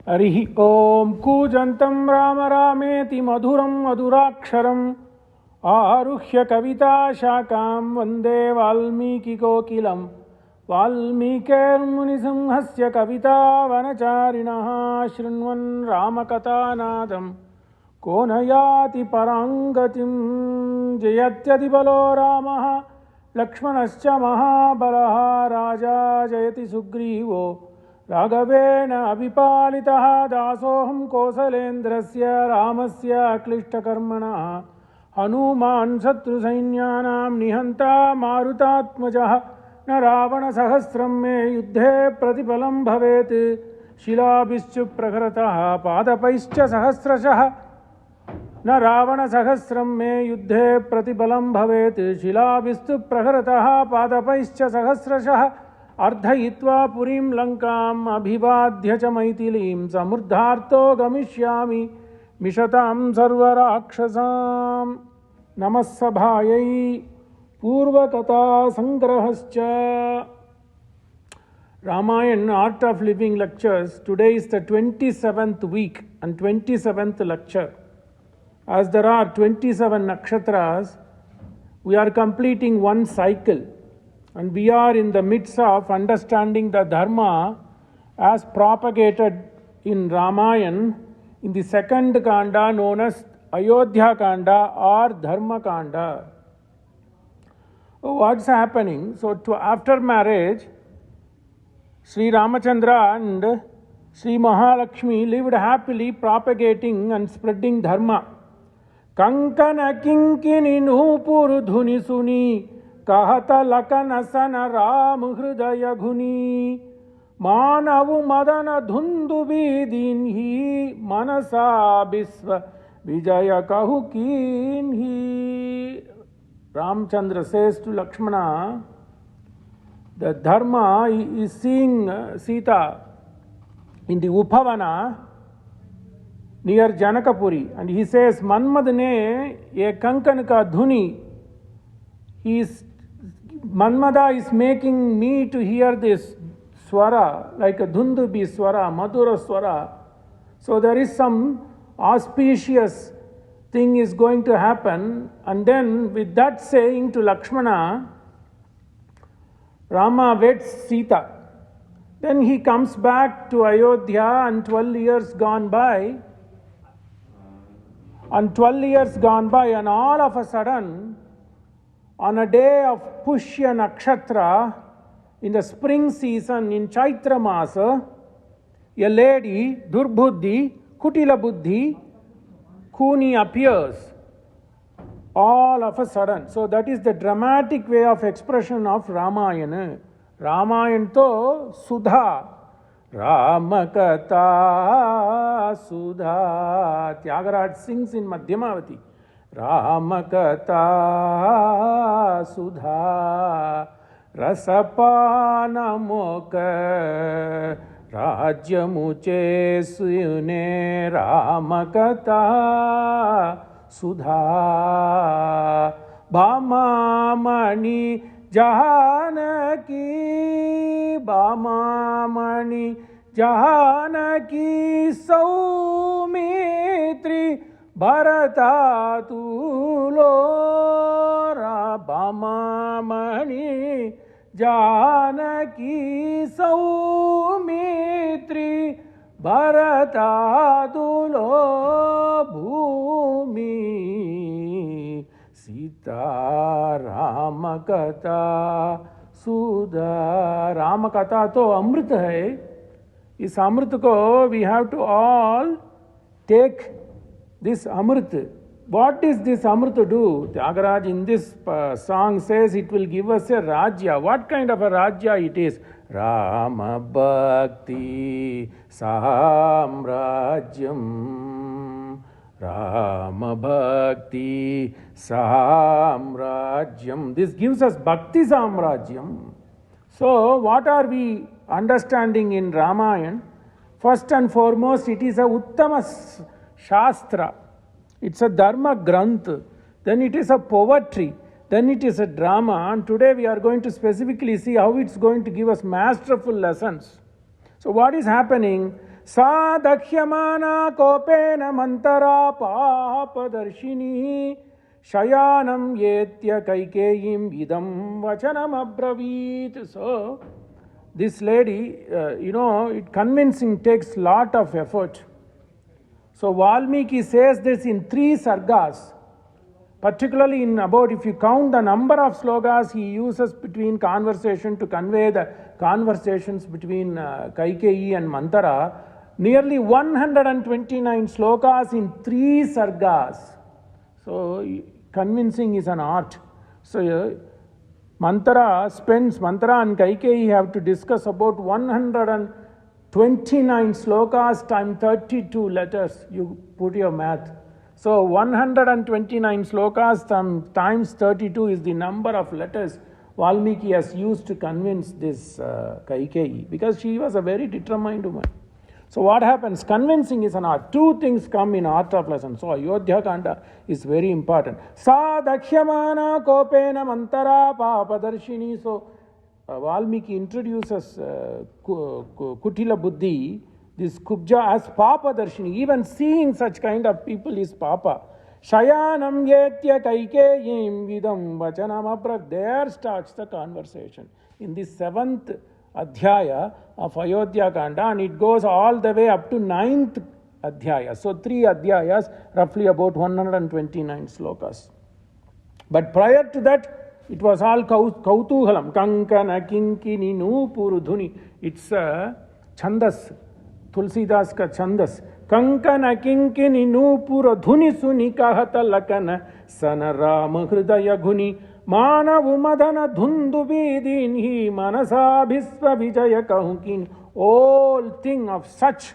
हरिः ॐ कूजन्तं राम रामेति मधुरं मधुराक्षरम् आरुह्य कविताशाखां वन्दे वाल्मीकिकोकिलं वाल्मीकिर्मुनिसिंहस्य कवितावनचारिणः शृण्वन् रामकथानादं को न याति पराङ्गतिं जयत्यतिबलो रामः लक्ष्मणश्च महाबलः राजा जयति सुग्रीवो राघवेण अभिपालितः दासोऽहं कौसलेन्द्रस्य रामस्य अक्लिष्टकर्मणः हनुमान् शत्रुसैन्यानां निहन्ता मारुतात्मजः न रावणसहस्रं मे युद्धे प्रतिफलं भवेत् शिलाभिश्च प्रहरतः पादपैश्च सहस्रशः न रावणसहस्रं मे युद्धे प्रतिफलं भवेत् शिलाभिस्तु प्रहरतः पादपैश्च सहस्रशः अर्धयित्वा पुरीं लङ्काम् अभिवाद्य च मैथिलीं समृद्धार्तो गमिष्यामि मिषतां सर्वराक्षसां नमः सभायै पूर्वकथासङ्ग्रहश्च Ramayan Art of Living lectures. Today is the 27th week and 27th lecture. As there are 27 nakshatras, we are completing one cycle. And we are in the midst of understanding the Dharma as propagated in Ramayan in the second kanda known as Ayodhya kanda or Dharma kanda. What's happening? So after marriage, Sri Ramachandra and Sri Mahalakshmi lived happily propagating and spreading Dharma. Kankana kinkini nupuru dhuni suni कहत लखन सन राम हृदय घुनी मानव मदन धुंदु दीन ही मनसा विश्व विजय कहु कीन ही. Ramchandra says to Lakshmana, the Dharma is seeing Sita in the Upavana near Janakapuri, and he says, Manmad ne ye kankan ka dhuni. Manmada is making me to hear this swara, like a dhundubi swara, madhura swara. So there is some auspicious thing is going to happen. And then with that saying to Lakshmana, Rama weds Sita. Then he comes back to Ayodhya and 12 years gone by. And 12 years gone by, and all of a sudden, on a day of Pushya Nakshatra, in the spring season in Chaitra Masa, a lady, Durbuddhi, Kutila Buddhi, Kuni appears all of a sudden. So that is the dramatic way of expression of Ramayana. Ramayana to Sudha. Ramakata Sudha. Tyagaraj sings in Madhyamavati. Ramakata Sudha Rasapana Moka Rajyamuche Suyune Ramakata Sudha Bhamamani Jahanaki Bhamamani Jahanaki Saumitri Bharata tulo Rabhamamani Janaki Saumitri Bharata tulo Bhumi Sita Ramakata Sudha. Ramakata to Amrita hai. Is Amrita ko we have to all take this Amrit. What is this Amrit do? Tyagaraj in this song says it will give us a Rajya. What kind of a Rajya it is? Rama Bhakti Samrajyam. Rama Bhakti Samrajyam. This gives us Bhakti Samrajyam. So what are we understanding in Ramayana? First and foremost, it is a Uttama Shastra. It's a Dharma Granth. Then it is a poetry. Then it is a drama. And today we are going to specifically see how it's going to give us masterful lessons. So what is happening? Sa dakhyamana kopena mantara papadarshini shayanam yetya kaikeyim idam vachanam abravit. So, this lady, convincing takes lot of effort. So Valmiki says this in 3 sargas. Particularly if you count the number of slokas he uses between conversation to convey the conversations between Kaikeyi and Manthara, nearly 129 slokas in 3 sargas. So convincing is an art. So Manthara and Kaikeyi have to discuss about 129 slokas times 32 letters. You put your math. So 129 slokas times 32 is the number of letters Valmiki has used to convince this Kaikeyi, because she was a very determined woman. So what happens? Convincing is an art. 2 things come in art of lesson. So Ayodhya kanda is very important. Sa dakhyamana kopena mantara papadarshini. So Valmiki introduces Kutila Buddhi, this Kubja, as papadarshini. Even seeing such kind of people is papa. Shayanam yetya kaikeyim vidam vachanam abrak. There starts the conversation. In the 7th Adhyaya of Ayodhya Kanda, and it goes all the way up to 9th Adhyaya. So 3 Adhyayas, roughly about 129 slokas. But prior to that, it was all Kautuhalam, Kankana Kinkini Nupurudhuni. It's Chandas, Tulsidas ka Chandas. Kankana Kinkini Nupurudhuni Sunikahata Lakana Sanarama Hridaya Guni. Manavumadana dhundu vidinhi manasa bhisva vijaya kahukin. All thing of such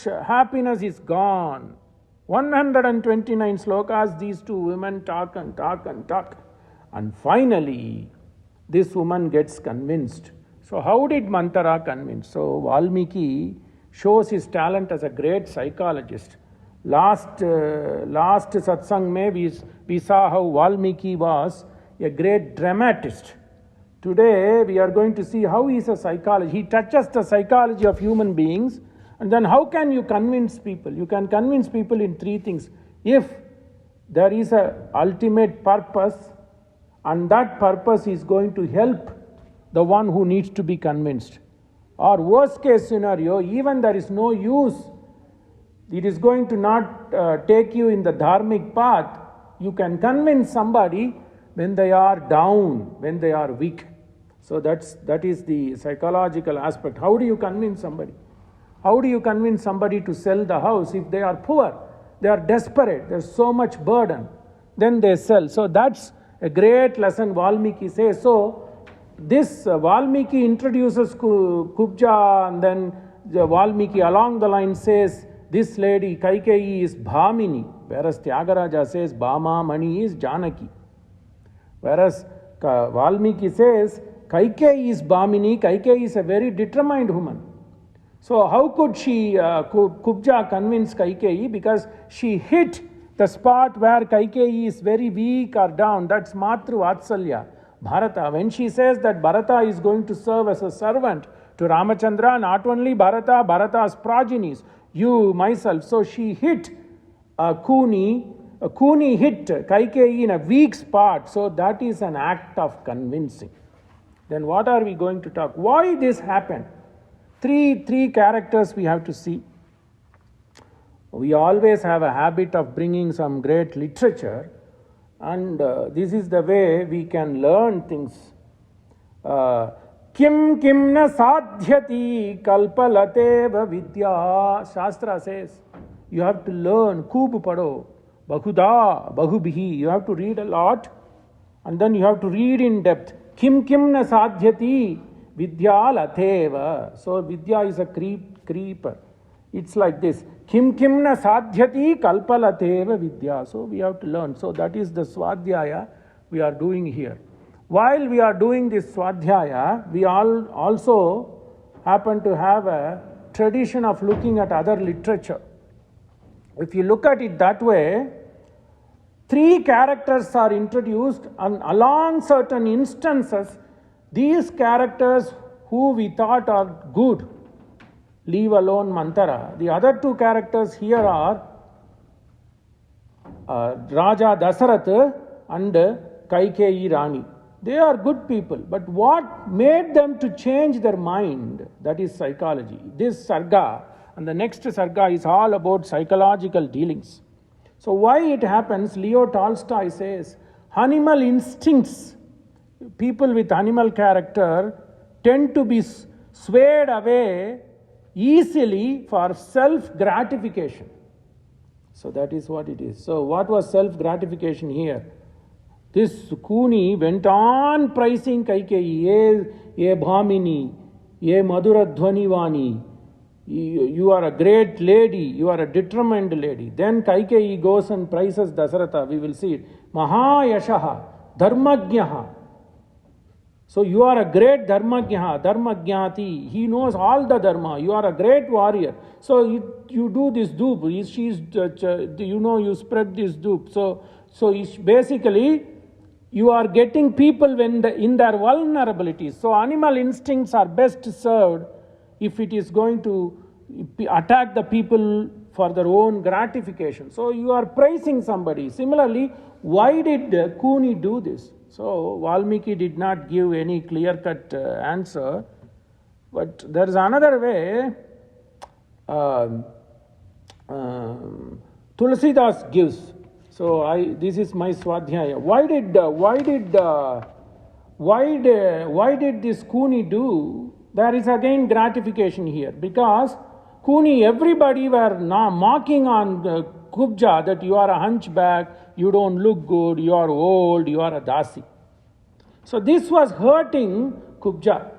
happiness is gone. 129 slokas, these 2 women talk and talk and talk. And finally, this woman gets convinced. So how did Manthara convince? So Valmiki shows his talent as a great psychologist. Last satsang mein we saw how Valmiki was a great dramatist. Today we are going to see how he is a psychologist. He touches the psychology of human beings, and then how can you convince people? You can convince people in 3 things. If there is an ultimate purpose, and that purpose is going to help the one who needs to be convinced. Or worst case scenario, even there is no use, it is going to not take you in the dharmic path, you can convince somebody when they are down, when they are weak. So that is the psychological aspect. How do you convince somebody? How do you convince somebody to sell the house if they are poor? They are desperate. There's so much burden. Then they sell. So that's a great lesson Valmiki says. So this Valmiki introduces Kubja, and then Valmiki along the line says this lady Kaikeyi is Bhamini, whereas Tyagaraja says Bhama Mani is Janaki. Whereas Valmiki says Kaikeyi is Bhamini, Kaikeyi is a very determined woman. So how could she, Kubja, convince Kaikeyi? Because she hit the spot where Kaikeyi is very weak or down. That's Matru Vatsalya, Bharata. When she says that Bharata is going to serve as a servant to Ramachandra, not only Bharata's progenies, you, myself. So she hit Kuni hit Kaikeyi in a weak spot. So that is an act of convincing. Then what are we going to talk? Why this happened? Three characters we have to see. We always have a habit of bringing some great literature, and this is the way we can learn things. Kim na sadhyati kalpalateva vidya. Shastra says you have to learn. Kub pado, bahuda, bahubhi. You have to read a lot, and then you have to read in depth. Kim na sadhyati vidya lateva. So vidya is a creeper. It's like this. Kim na sadhyati kalpalateva vidya. So we have to learn. So that is the swadhyaya we are doing here. While we are doing this swadhyaya, we all also happen to have a tradition of looking at other literature. If you look at it that way, 3 characters are introduced, and along certain instances, these characters who we thought are good, leave alone Manthara. The other two characters here are Raja Dasarath and Kaikeyi Rani. They are good people, but what made them to change their mind? That is psychology. This sarga and the next sarga is all about psychological dealings. So why it happens? Leo Tolstoy says, animal instincts, people with animal character tend to be swayed away easily for self-gratification. So that is what it is. So what was self-gratification here? This Kuni went on praising Kaikeyi, ye Bhamini, ye Maduradhvanivani, you are a great lady, you are a determined lady. Then Kaikeyi goes and praises Dasaratha, we will see it. Mahayashaha, Dharmagyaha. So you are a great Dharmagyaha, Dharmagyati. He knows all the Dharma. You are a great warrior. So you do this dupe. You spread this dupe. So it's basically, you are getting people in their vulnerabilities. So animal instincts are best served if it is going to attack the people for their own gratification. So you are praising somebody. Similarly, why did Kuni do this? So Valmiki did not give any clear-cut answer, but there is another way. Tulsidas gives. So this is my Swadhyaya. Why did this Kuni do? There is again gratification here, because Kuni, everybody were now mocking on Kubja that you are a hunchback, you don't look good, you are old, you are a dasi. So this was hurting Kubja.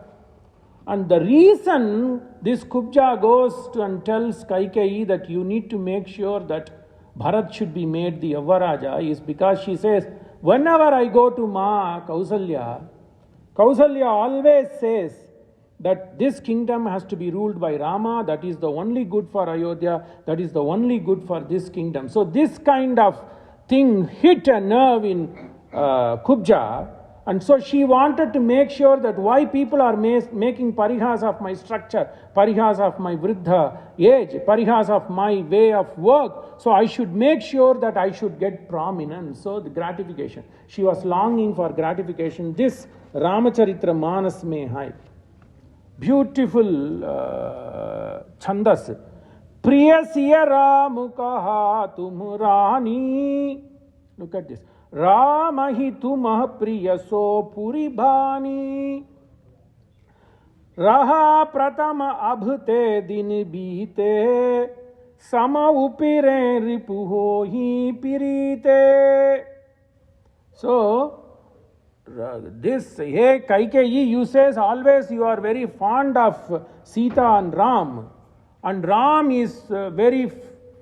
And the reason this Kubja goes to and tells Kaikeyi that you need to make sure that Bharat should be made the Yavaraja is because she says, whenever I go to Ma Kausalya always says that this kingdom has to be ruled by Rama, that is the only good for Ayodhya, that is the only good for this kingdom. So this kind of thing hit a nerve in Kubja, and so she wanted to make sure that why people are making parihas of my structure, parihas of my vriddha age, parihas of my way of work. So I should make sure that I should get prominence. So the gratification. She was longing for gratification. This Ramacharitra Manas mein hai. Beautiful chandas. Priya siya Ram kaha tum Rani. Look at this. Rama hi tumah priya so puri bhani. Raha pratama abhte din beete. Sama upire ripuho hi pirite. So, this, hey Kaikeyi, you says always you are very fond of Sita and Ram is very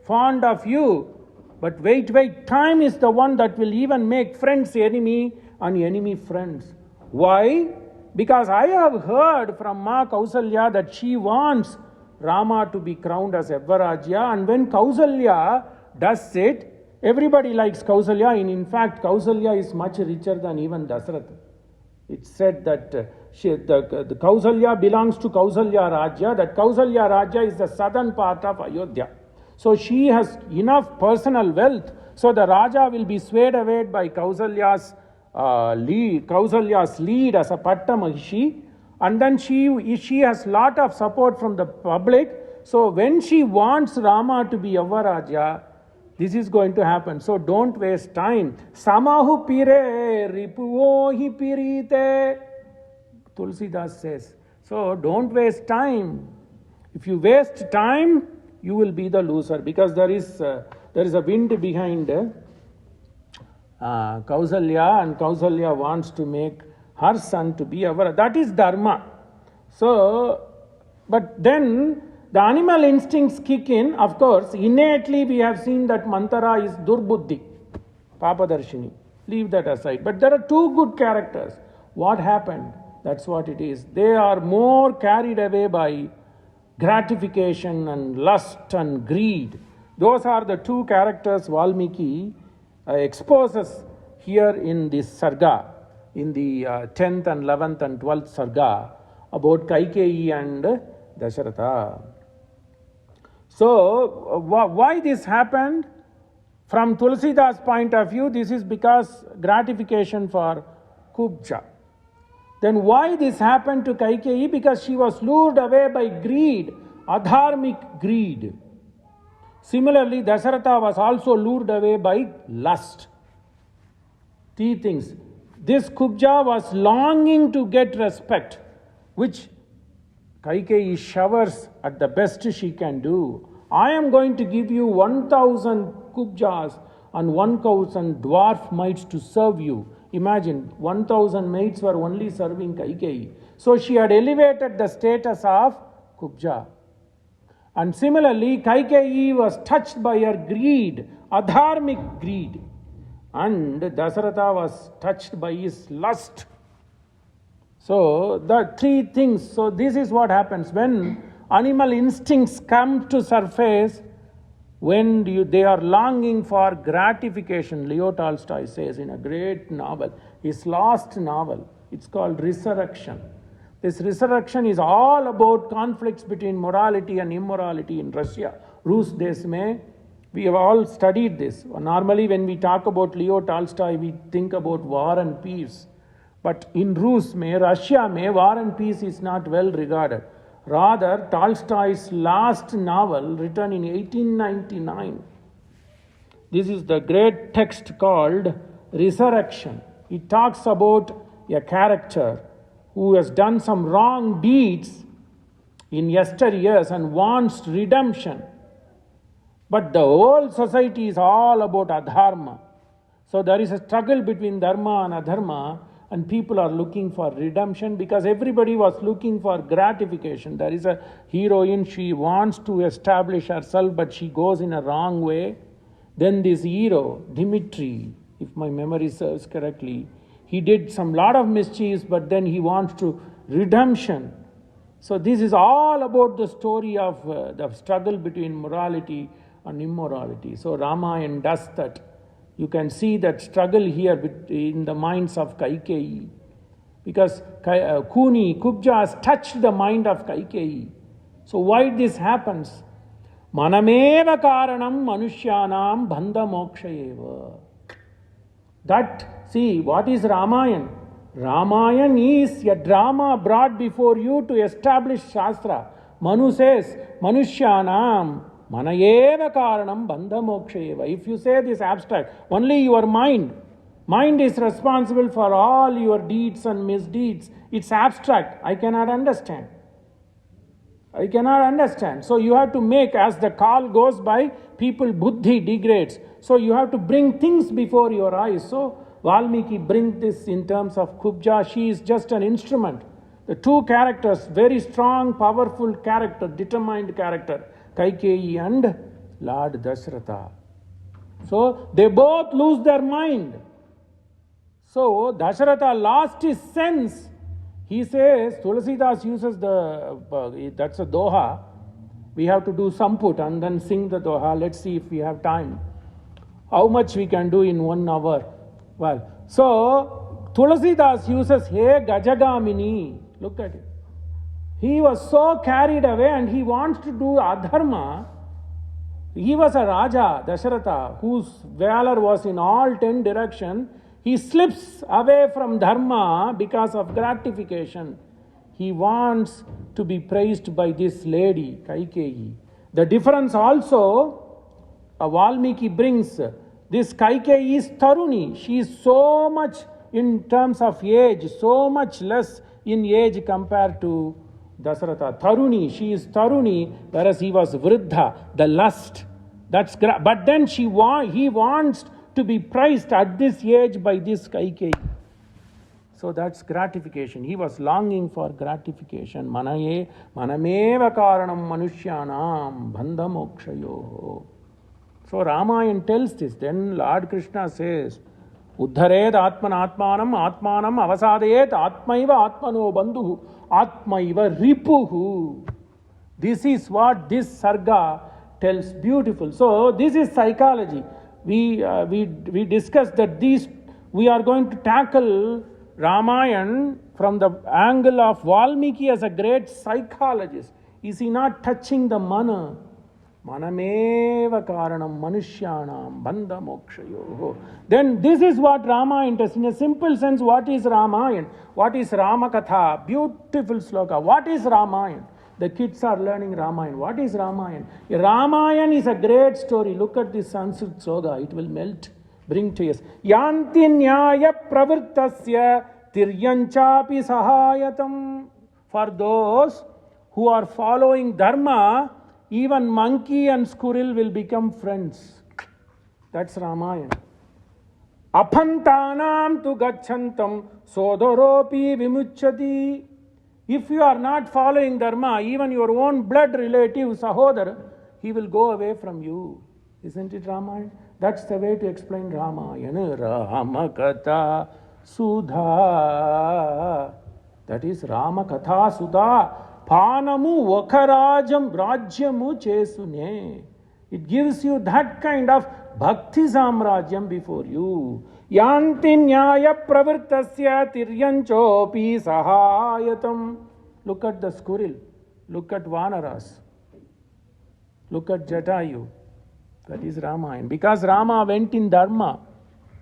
fond of you. But wait, time is the one that will even make friends enemy and enemy friends. Why? Because I have heard from Ma Kausalya that she wants Rama to be crowned as Yavaraja, and when Kausalya does it, everybody likes Kausalya. In fact, Kausalya is much richer than even Dasarath. It's said that the Kausalya belongs to Kausalya Rajya, that Kausalya Rajya is the southern part of Ayodhya. So she has enough personal wealth, so the Raja will be swayed away by Kausalya's lead as a Patta Mahishi, and then she has lot of support from the public. So when she wants Rama to be Yavaraja, this is going to happen. So don't waste time. Samahu pire ripuo hi pirite. Tulsidas says. So don't waste time. If you waste time, you will be the loser, because there is a wind behind Kausalya, and Kausalya wants to make her son to be Yavaraja. That is dharma. So, but then the animal instincts kick in. Of course, innately we have seen that Manthara is Durbuddhi, Papadarshini. Leave that aside. But there are two good characters. What happened? That's what it is. They are more carried away by gratification and lust and greed. Those are the two characters Valmiki exposes here in this sarga, in the 10th and 11th and 12th sarga, about Kaikeyi and Dasharatha. So, why this happened? From Tulsidas' point of view, this is because gratification for Kubja. Then why this happened to Kaikeyi? Because she was lured away by greed, adharmic greed. Similarly, Dasaratha was also lured away by lust. Three things. This Kubja was longing to get respect, which Kaikeyi showers at the best she can do. I am going to give you 1,000 Kubjas and 1,000 dwarf maids to serve you. Imagine, 1,000 maids were only serving Kaikeyi. So she had elevated the status of Kubja. And similarly, Kaikeyi was touched by her greed, adharmic greed. And Dasaratha was touched by his lust. So, the three things. So, this is what happens when animal instincts come to surface, when they are longing for gratification. Leo Tolstoy says in a great novel, his last novel, it's called Resurrection. This resurrection is all about conflicts between morality and immorality in Russia. Rus desh mein, we have all studied this. Normally when we talk about Leo Tolstoy, we think about war and peace. But in Rus mein, Russia mein, war and peace is not well regarded. Rather, Tolstoy's last novel, written in 1899, this is the great text called Resurrection. It talks about a character who has done some wrong deeds in yesteryears and wants redemption. But the whole society is all about adharma. So there is a struggle between dharma and adharma, and people are looking for redemption because everybody was looking for gratification. There is a heroine, she wants to establish herself, but she goes in a wrong way. Then this hero, Dimitri, if my memory serves correctly, he did some lot of mischiefs, but then he wants to redemption. So this is all about the story of the struggle between morality and immorality. So Ramayan does that. You can see that struggle here in the minds of Kaikeyi. Because Kubja has touched the mind of Kaikeyi. So why this happens? Manam Eeva Karanam manushyanam bhandhayoho. That, see, what is Ramayan? Ramayan is a drama brought before you to establish Shastra. Manu says, Manushyanam Manayeva Karanam Bandhamokshayeva. If you say this abstract, only your mind is responsible for all your deeds and misdeeds. It's abstract. I cannot understand. So you have to make, as the call goes by, people buddhi degrades. So you have to bring things before your eyes. So Valmiki brings this in terms of Kubja. She is just an instrument. The two characters, very strong, powerful character, determined character, Kaikeyi and Lord Dasharatha. So they both lose their mind. So Dasharatha lost his sense. He says, Tulsidas uses that's a Doha. We have to do Samput and then sing the Doha. Let's see if we have time. How much we can do in 1 hour? Well, so Tulsidas uses He Gajagamini. Look at it. He was so carried away and he wants to do adharma. He was a Raja, Dasharatha, whose valor was in all 10 directions. He slips away from dharma because of gratification. He wants to be praised by this lady, Kaikeyi. The difference also, Valmiki brings, this Kaikeyi is Taruni. She is so much in terms of age, so much less in age compared to Dasaratha. Taruni, she is Taruni, whereas he was Vriddha, the lust. But then he wants to be praised at this age by this Kaikeyi. So that's gratification. He was longing for gratification. Manam Eeva Karanam manushyanam bhandhayoho. So Ramayan tells this. Then Lord Krishna says, Uddhared atmanatmanam atmanam avasadayet atmaiva atmano bandhuhu atmaiva ripuhu. This is what this sarga tells. Beautiful. So this is psychology. We discussed that we are going to tackle Ramayan from the angle of Valmiki as a great psychologist. Is he not touching the mana? Manam Eeva Karanam Manushyanam bhandhayoho. Then this is what Ramayana does. In a simple sense, what is Ramayana? What is Ramakatha? Beautiful sloka. What is Ramayana? The kids are learning Ramayana. What is Ramayana? Ramayana is a great story. Look at this Sanskrit sloka. It will melt. Bring to us. Yanti nyaya pravrittasya tiryanchapi sahayatam. For those who are following dharma, even monkey and squirrel will become friends. That's Ramayana. Aphantanam tu gacchantam sodoropi vimuchyati. If you are not following dharma, even your own blood relative, sahodar, he will go away from you. Isn't it Ramayana? That's the way to explain Ramayana. Ramakatha Sudha. That is Ramakatha Sudha. Panamu Vakarajam Rajyamu Chesune. It gives you that kind of Bhakti Samrajyam before you. Yanti Nyaya Pravirtasya Tiryanchopi Sahayatam. Look at the squirrel. Look at Vanaras. Look at Jatayu. That is Ramayana. Because Rama went in Dharma.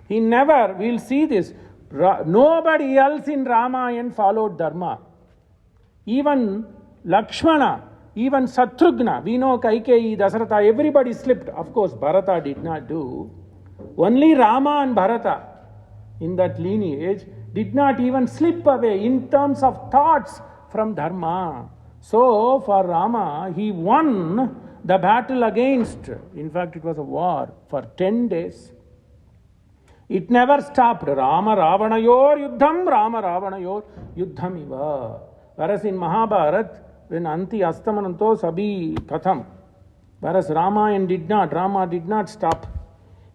He never, we'll see this. Nobody else in Ramayana followed Dharma. Even Lakshmana, even Satrughna, we know Kaikeyi, Dasarath, everybody slipped. Of course, Bharata did not do. Only Rama and Bharata in that lineage did not even slip away in terms of thoughts from Dharma. So, for Rama, he won the battle against, in fact, it was a war for 10 days. It never stopped. Rama Ravanayor Yuddham, Rama Ravanayor Yuddham Iva. Whereas in Mahabharat, when Anti Astamananto Sabi Katham, whereas Rama did not stop.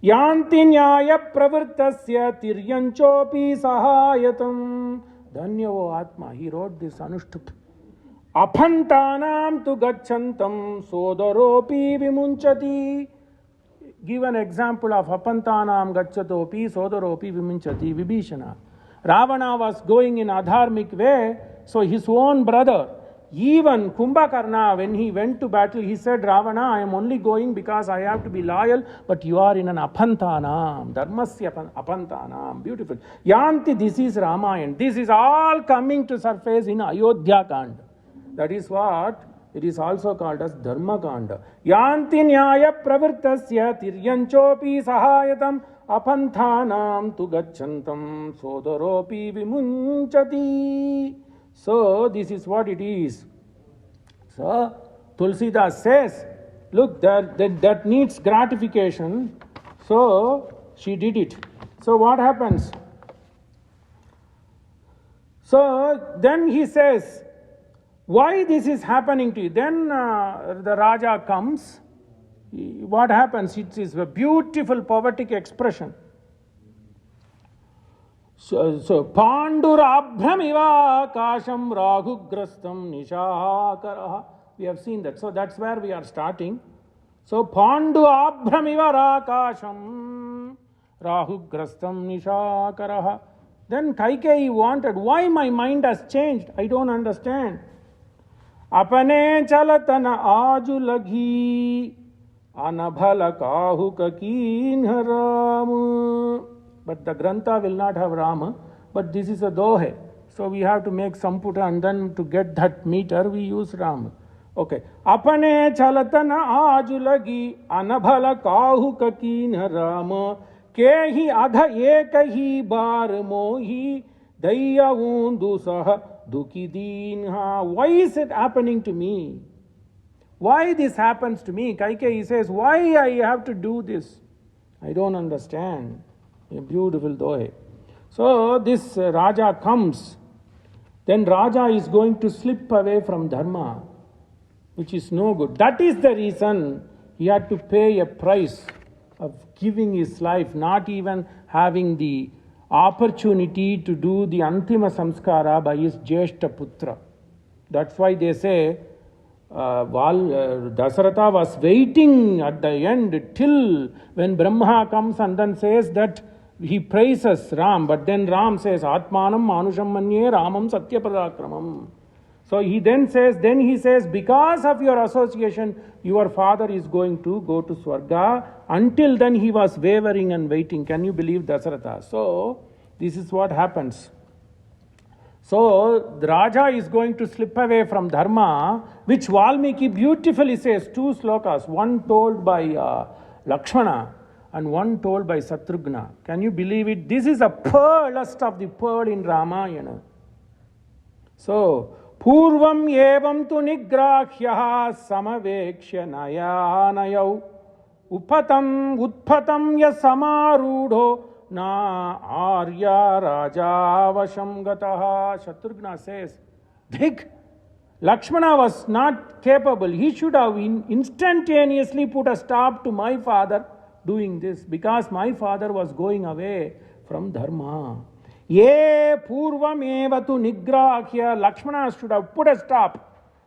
Yanti Nyaya Pravirtasya Tiryanchopi Sahayatam. Dhanyavo Atma. He wrote this Anushtups. Aphantanam tu gacchantam sodoropi vimunchati. Give an example of Aphantanam gacchatopi sodoropi vimunchati. Vibhishana. Ravana was going in adharmic way, so his own brother, even Kumbhakarna, when he went to battle, he said, Ravana, I am only going because I have to be loyal, but you are in an Aphantanam. Dharmasya Aphantanam. Beautiful. Yanti, this is Ramayana. This is all coming to surface in Ayodhya Kanda. That is what it is also called as Dharma Kanda. Yanti Nyaya Pravirtasya Tiryanchopi Sahayatam Apanthanam tu gacchantam sodoropi vimunchati. So, this is what it is. So, Tulsidas says, look, that needs gratification. So, she did it. So, what happens? So, then he says, why this is happening to you? Then the Raja comes. What happens? It is a beautiful poetic expression. So Pandurabhramiva Kasham Raghugrastam Nishakaraha. We have seen that. So that's where we are starting. So Pandurabhramiva Kasham Rahugrastam Nishakaraha. Then Kaikeyi wanted, why my mind has changed? I don't understand. Apane chalatana aju laghi anabhala kahu kakin haram. But the Grantha will not have Rama, but this is a Dohe. So we have to make Samputa, and then to get that meter we use Rama. Okay. Apane chalatana ajulagi anabhala kahu kakin Rama kehi adha ekahi bar mohi daya undu saha duki dinha. Why is it happening to me? Why this happens to me? Kaikeyi says, why I have to do this? I don't understand. A beautiful dohe. So this Raja comes. Then Raja is going to slip away from Dharma, which is no good. That is the reason he had to pay a price of giving his life, not even having the opportunity to do the Antima Samskara by his Jeshta Putra. That's why they say Dasaratha was waiting at the end till when Brahma comes and then says that he praises Ram, but then Ram says, Atmanam Manusham Manye Ramam Satya Parakramam. So he says, because of your association, your father is going to go to Swarga. Until then he was wavering and waiting. Can you believe Dasaratha? So this is what happens. So the Raja is going to slip away from Dharma, which Valmiki beautifully says, two slokas, one told by Lakshmana and one told by Satrughna. Can you believe it? This is a pearlest of the pearl in Ramayana. So, Purvam evam tu nigrahya samavekshya nayanayau utpatam yasamarudho na arya rajavasham gataha. Shatrughna says, Lakshmana was not capable. He should have instantaneously put a stop to my father doing this, because my father was going away from Dharma. Ye purvam eva tu nigrahya. Lakshmana should have put a stop.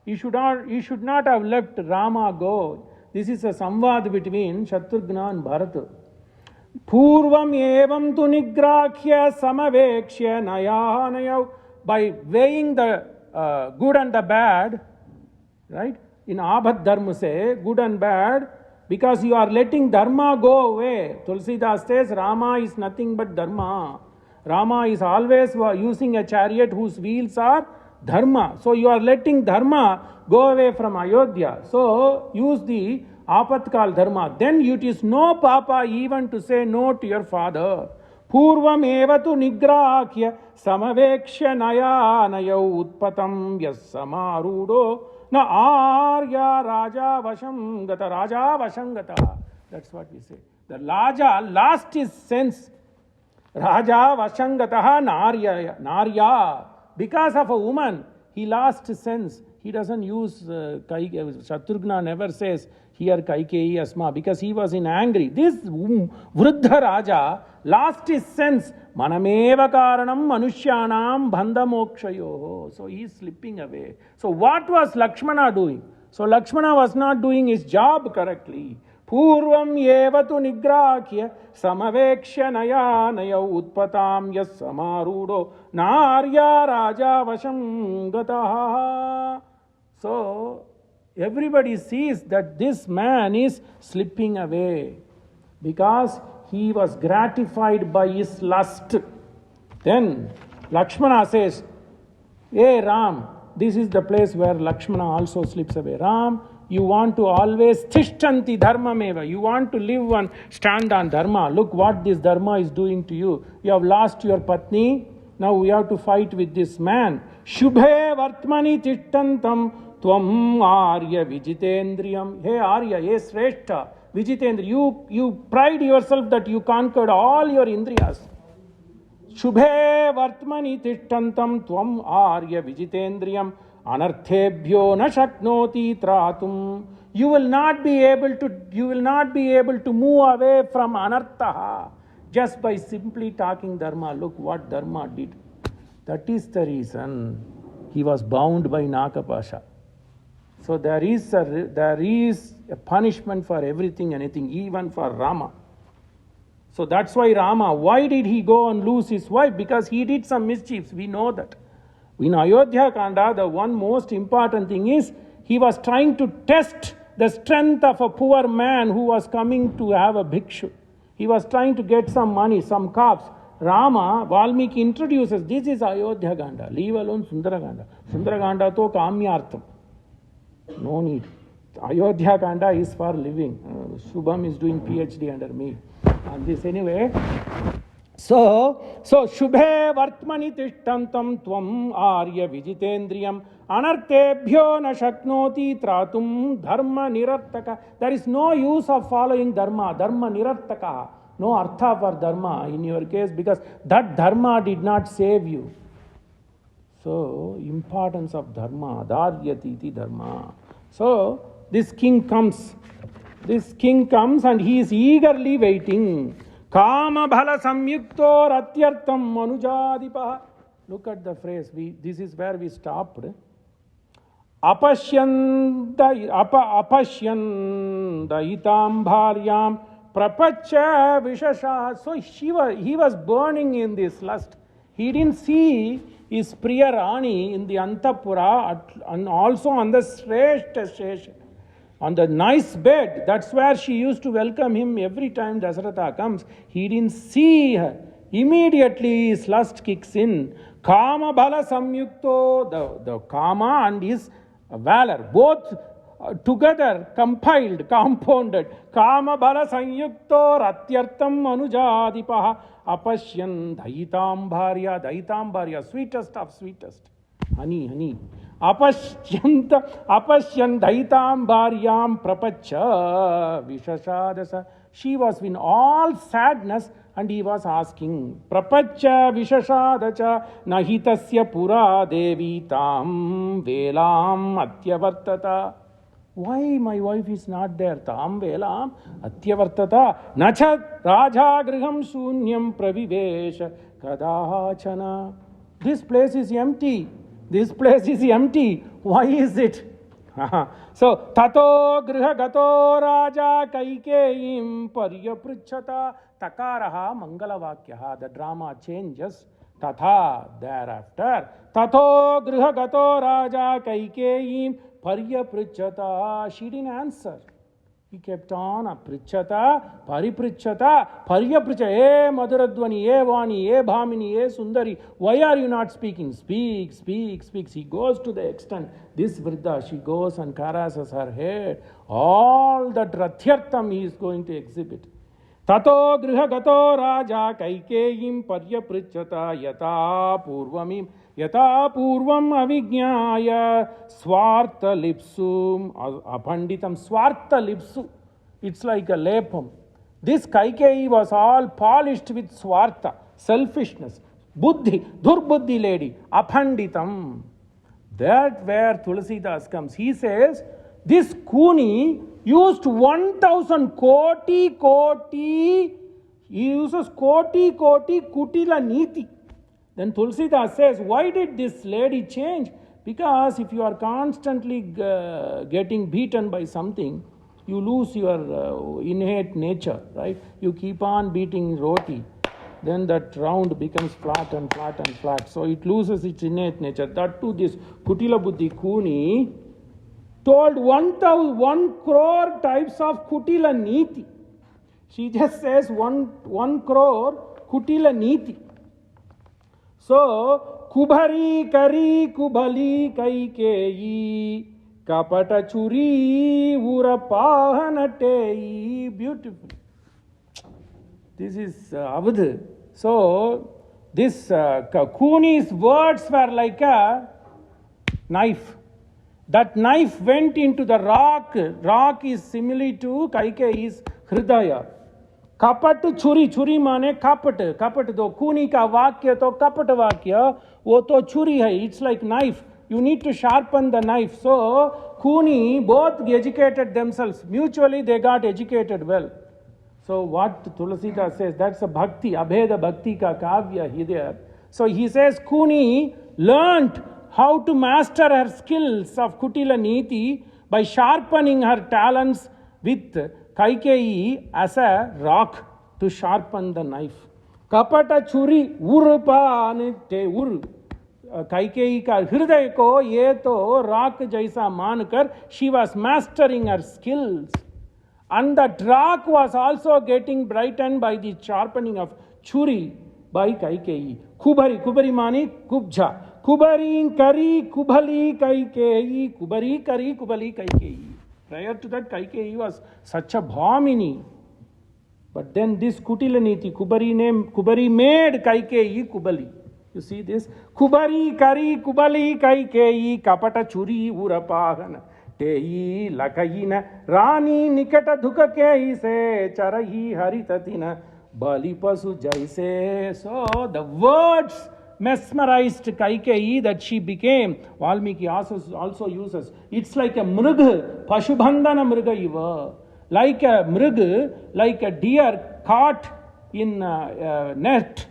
He should not have let Rama go. This is a samvad between Shatrughna and Bharata. Purvam evam tu nigrahya samavekshya nayanayau. By weighing the good and the bad, right? In Abhat Dharma say, good and bad, because you are letting Dharma go away. Tulsidas says, Rama is nothing but Dharma. Rama is always using a chariot whose wheels are Dharma. So you are letting Dharma go away from Ayodhya. So use the Apatkal Dharma. Then it is no papa even to say no to your father. Purvam eva tu nigrahya samavekshya nayanayau utpatam yasamarudo na arya raja vasham gata. Raja vasham gata. That's what we say. The Raja lost his sense. Raja Vashangataha Narya. Because of a woman, he lost sense. He doesn't use Kaikeyi. Shatrughna never says here Kaikeyi Asma, because he was in angry. This Vruddha Raja lost his sense. Manam Eeva Karanam Manushyanam bhandhayoho. So he is slipping away. So what was Lakshmana doing? So Lakshmana was not doing his job correctly. Purvam eva tu nigrahya samavekshya nayanayau utpatam yasamarudo narya raja vasham gataha. So everybody sees that this man is slipping away because he was gratified by his lust. Then Lakshmana says, Hey Ram, this is the place where Lakshmana also slips away. Ram, you want to always tishtanti dharma meva. You want to live and stand on dharma. Look what this dharma is doing to you. You have lost your patni. Now we have to fight with this man. Shubhe vartmani tishtantam tvam arya vijitendriyam. Hey Arya, hey Sreshta, Vijitendriya. You pride yourself that you conquered all your indriyas. Shubhe vartmani tishtantam tvam arya vijitendriyam. Anarthebhyo na shaknoti tratum. You will not be able to move away from anartha just by simply talking dharma. Look what dharma did. That is the reason he was bound by Nakapasha. So there is a punishment for everything, anything, even for Rama. So that's why Rama, why did he go and lose his wife? Because he did some mischiefs. We know that. In Ayodhya Kanda, the one most important thing is he was trying to test the strength of a poor man who was coming to have a bhikshu. He was trying to get some money, some calves. Rama, Valmiki introduces, this is Ayodhya Kanda, leave alone Sundara Kanda. Sundara Kanda to kamyartham. No need. Ayodhya Kanda is for living. Shubham is doing PhD under me on this anyway. So Shubhe Vartmani Tishtantam Tvam Arya Vijitendriyam Anarthebhyo na Shaknoti Tratum Dharma Nirartaka. There is no use of following Dharma. Dharma Nirartaka. No Artha for Dharma in your case, because that Dharma did not save you. So, importance of Dharma. Dharyatiti Dharma. So, this king comes and he is eagerly waiting. Kama bhala samyukto ratyartam manujadipaha. Look at the phrase. This is where we stopped. Apashyan itam bharyam prapacha vishasha. So he was burning in this lust. He didn't see is Priya Rani in the Antapura and also on the Shreshta station. On the nice bed, that's where she used to welcome him every time Dasaratha comes. He didn't see her. Immediately his lust kicks in. Kama bala samyukto, the kama and his valor, both together, compiled, compounded. Kama bala samyukto ratyartam anujadipaha apashyan daitam bharya, sweetest of sweetest. Honey. Apashyan daitam bharyam prapacha vishashadasa. She was in all sadness and he was asking, prapacha vishashadacha nahitasya pura devi tam velam atyavartata. Why my wife is not there? Tam velam atyavartata nacha raja griham shunyam pravivesha kadachana. This place is empty. Why is it? So, tato griha gato raja Kaikeyi paryapruchata takaraha mangalavakyaha. The drama changes. Tatha, thereafter. Tato griha gato raja Kaikeyi paryapruchata. She didn't answer. He kept on aprichata, pariprichata, paryapricha, e Madhuradvani, e Vani, e Bhamini, e Sundari. Why are you not speaking? Speak. He goes to the extent, this Vriddha, she goes and caresses her head. All that Rathyartham he is going to exhibit. Tato griha gato raja Kaikeyi paryaprichata yata purvam avijnaya swartha lipsum apanditam. Swartha lipsu, it's like a lepam. This Kaikeyi was all polished with swartha, selfishness, buddhi, durbuddhi lady, apanditam. That where Tulsidas comes. He says, this Kuni used 1000 koti, he uses koti kutila niti. Then Tulsidas says, why did this lady change? Because if you are constantly getting beaten by something, you lose your innate nature, right? You keep on beating roti, then that round becomes flat. So it loses its innate nature. That too, this Kutila Buddhi Kuni told 1 crore types of Kutila Niti. She just says 1 crore Kutila Niti. So, Kubhari Kari Kubhali Kaikeyi Kapata Churi Urapahanatei. Beautiful. This is Avadh. So, this Kuni's words were like a knife. That knife went into the rock. Rock is similar to Kaikeyi's Hridaya. Kapat churi माने kapat दो खूनी का वाक्य तो kapat वाक्य वो तो छुरी है. It's like knife. You need to sharpen the knife. So Kuni both educated themselves. Mutually they got educated well. So what Tulsidas says, that's a bhakti, abheda bhakti ka kavya here. So he says Kuni learnt how to master her skills of Kutila Niti by sharpening her talents with Kaikeyi as a rock to sharpen the knife. Kapata churi urpanite ur. Kaikeyi ka hriday ko ye to rock jaisa mankar, she was mastering her skills. And that rock was also getting brightened by the sharpening of churi by Kaikeyi. Kubari mani kubja. Kubari kari kubali Kaikeyi. Kubari kari kubali Kaikeyi. Prior to that, Kaikeyi was such a bhamini. But then this Kutilaniti, Kubari made Kaikeyi Kubali. You see this? Kubari kari kubali Kaikeyi kapata churi urapahana. Teyi lakayina rani nikata dhukakeyi se charahi haritatina bali pasu jaise. So the words mesmerized Kaikeyi that she became. Valmiki also uses. It's like a mrug, pashubhandana mruga iva. Like a mrug, like a deer caught in a net.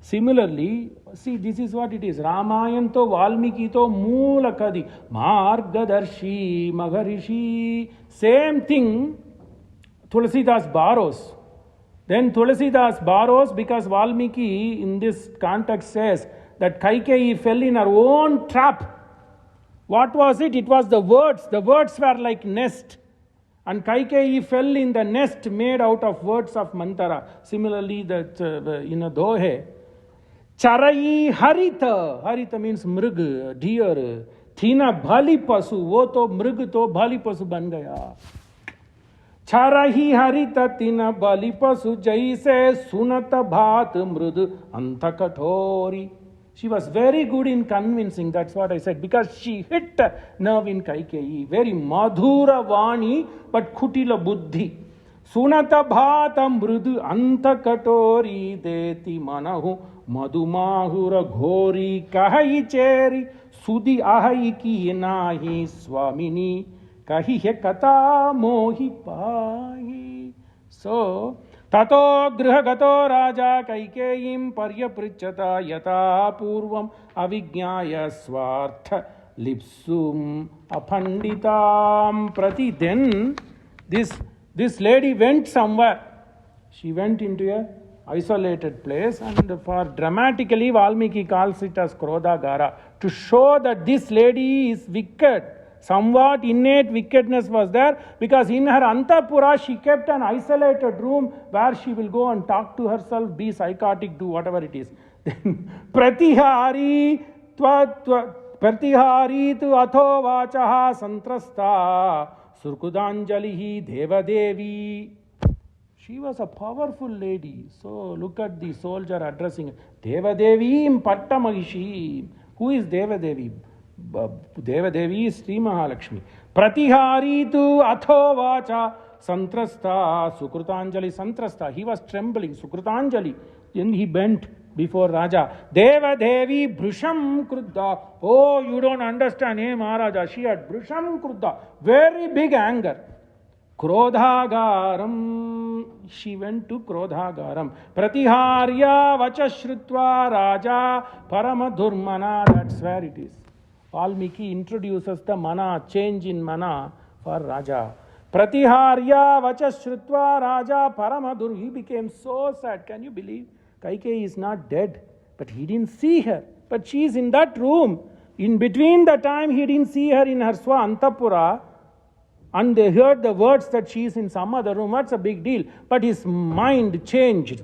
Similarly, see, this is what it is. Ramayan to Valmiki to Moolakadi. Margadarshi, Magharishi. Same thing Tulsidas borrows. Then Tulsidas borrows because Valmiki in this context says that Kaikeyi fell in her own trap. What was it? It was the words. The words were like nest. And Kaikeyi fell in the nest made out of words of Manthara. Similarly, that Dohe. Charayi harita. Harita means mrug, deer. Thina bhali pasu. Wo to mrug to bhali pasu ban gaya. Charahi harita tina bali pasu jaise sunata bhat mrud anta kathori. She was very good in convincing, that's what I said, because she hit a nerve in Kaikeyi. Very madhura vani, but kutila buddhi. Sunata bhata mrudu anta katori deti manahu madhumahura ghori kahai cheri sudi ahai ki nahi swamini kahi he kata mohi pahi. So, Tato grihagato raja Kaikeyim paryapritchata yata purvam avijñaya swartha lipsum aphanditam prati. Then this lady went somewhere. She went into a isolated place, and for dramatically Valmiki calls it as Krodhagara, to show that this lady is wicked. Somewhat innate wickedness was there, because in her Antapura she kept an isolated room where she will go and talk to herself, be psychotic, do whatever it is. Then Pratihari tu atho vachaha santrasta surkudanjalihi devadevi. She was a powerful lady. So look at the soldier addressing Devadevi Pattamahishi. Who is Devadevi? Devadevi is Sri Mahalakshmi. Pratihari tu atho vacha santrasta sukrutanjali santrasta. He was trembling. Sukrutanjali. Then he bent before Raja. Devadevi Brusham Kruddha. Oh, you don't understand. Hey Maharaja, she had Brusham Kruddha. Very big anger. Krodhagaram. She went to Krodhagaram. Pratiharya vachashrutva raja paramadhurmana. That's where it is. Valmiki introduces the mana, change in mana for Raja. Pratiharya vachashrutva raja paramadhur. He became so sad. Can you believe? Kaikeyi is not dead, but he didn't see her. But she is in that room. In between the time he didn't see her in her Swa Antapura, and they heard the words that she is in some other room. That's a big deal. But his mind changed.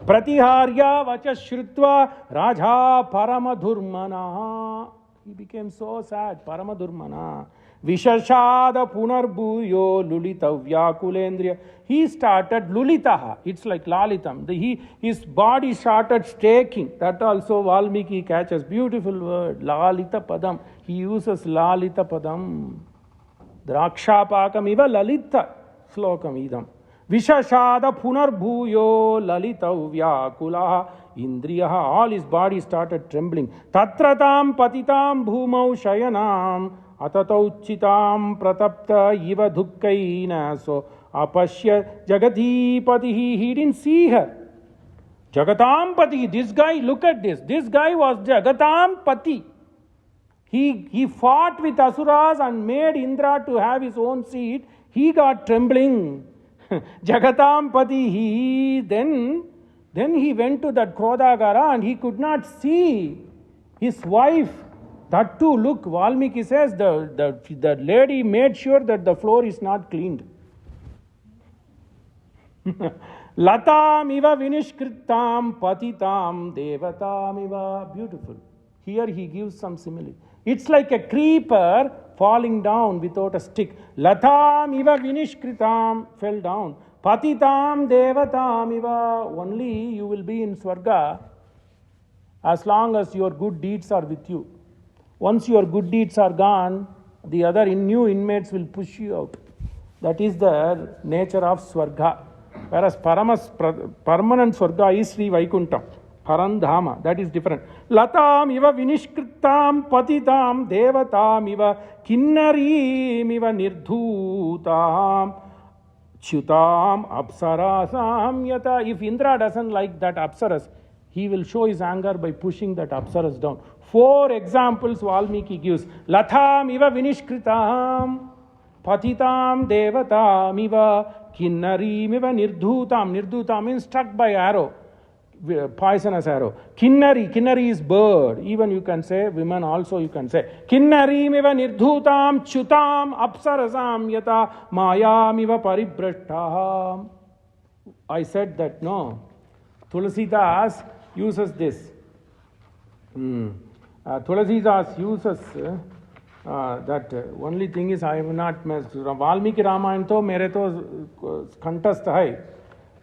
Pratiharya vachashrutva raja paramadhurmana. He became so sad. Paramadhurmana. Vishashada punarbhuyo lulitavya kulendriya. He started lulitaha. It's like lalitam. His body started shaking. That also Valmiki catches. Beautiful word. Lalita padam. He uses lalita padam. Drakshapakam iva lalita slokam idam. Vishashada punarbhuyo lalita vyakulaha indriyaha. All his body started trembling. Tatratam patitam bhumau shayanam atatauchitam pratapta iva dhukkaina. So apashya jagati patihi. He didn't see her. Jagatam pati. This guy, look at this. This guy was Jagatam pati. He fought with Asuras and made Indra to have his own seat. He got trembling. Jagatam pati. Then he went to that Krodhagara and he could not see his wife. That too, look, Valmiki says the lady made sure that the floor is not cleaned. Latam iva vinishkritam patitam devatam iva. Beautiful. Here he gives some simile. It's like a creeper falling down without a stick. Latam iva vinishkritam, fell down. Patitam devatam iva. Only you will be in Swarga as long as your good deeds are with you. Once your good deeds are gone, the other new inmates will push you out. That is the nature of Swarga. Whereas permanent Swarga is Sri Vaikuntham. Parandhama, that is different. Latam iva vinishkritam patitam devatam iva kinnarim iva nirdhutam chutam apsarasam yata. If Indra doesn't like that apsaras, he will show his anger by pushing that apsaras down. 4 examples Valmiki gives. Latam iva vinishkritam patitam devatam iva kinnarim iva nirdhutam. Nirdhutam means struck by arrow. poisonous arrow. Kinnari is bird. Even you can say, women also you can say. Kinnari miva nirdhutam chutam apsarasam yata maya miva paribrashtaham. I said that no. Tulsidas uses this. Tulsidas uses that. Only thing is I have not messed. Valmiki Ramayan to mere to contest hai.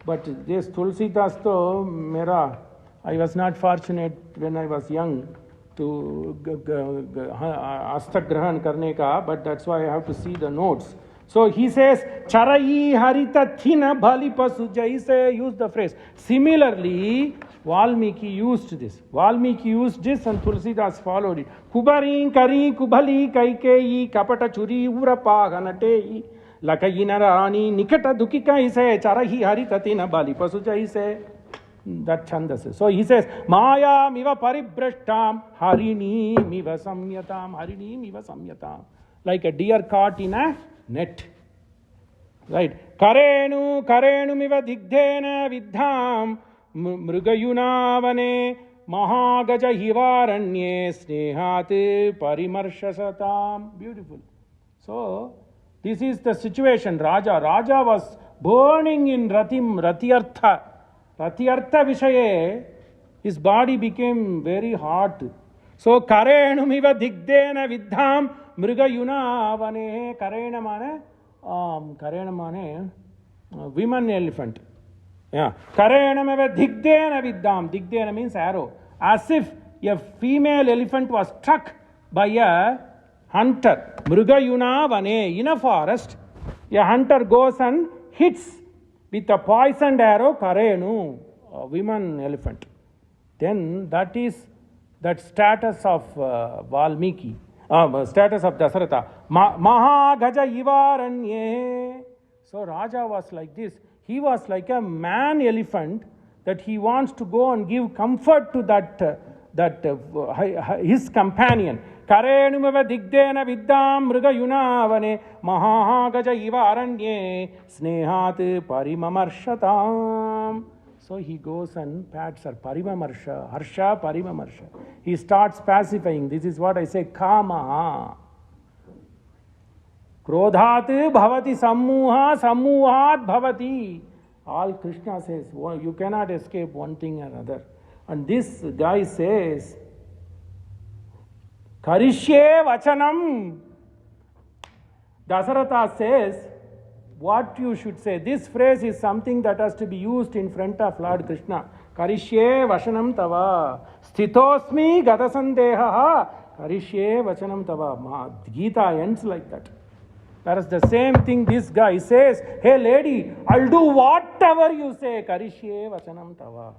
But this Tulsidas to mera, I was not fortunate when I was young to astagrahan karne ka, but that's why I have to see the notes. So he says, Charai harita thina bhali pasu jaise, use the phrase. Similarly, Valmiki used this. Valmiki used this and Tulsidas followed it. Kubari kari kubhali kaikeyi kapata churi urapa ganatei. Lakayinarani nikata dukika ise charahi haritatina bali pasu jaise. That chandas. So he says, Maya miva paribrashtam harini miva samyatam. Harini miva samyatam. Like a deer caught in a net. Right. Karenu miva digdena vidham mrugayunavane mahagaja hivaranye snehat parimarshasatam. Beautiful. So, this is the situation. Raja was burning in Ratyartha. Ratyartha Vishaye, his body became very hot. So, Karenumiva Digdena Vidham Mrigayuna Vane Karena Mane women elephant. Yeah. Karenamiva Digdena Vidham. Digdena means arrow. As if a female elephant was struck by a hunter. Mrigayuna Vane. In a forest, a hunter goes and hits with a poisoned arrow Karenu, a women elephant. Then that is that status of Valmiki, status of Dasarata. Mahagaja Ivaranye. So Raja was like this. He was like a man elephant that he wants to go and give comfort to his companion. Karenumava digdena viddam mrigayunavane mahagaja ivaranye snehat parimamarshatam. So he goes and pats her. Parimamarsha, harsha parimamarsha. He starts pacifying. This is what I say, kama. Krodhat bhavati sammuha, sammuhat bhavati. All Krishna says, you cannot escape one thing or another. And this guy says, Karishye vachanam. Dasarata says, what you should say. This phrase is something that has to be used in front of Lord Krishna. Karishye vachanam tava. Sthitosmi gatasandeha. Karishye vachanam tava. Gita ends like that. That is the same thing this guy says. Hey lady, I'll do whatever you say. Karishye vachanam tava.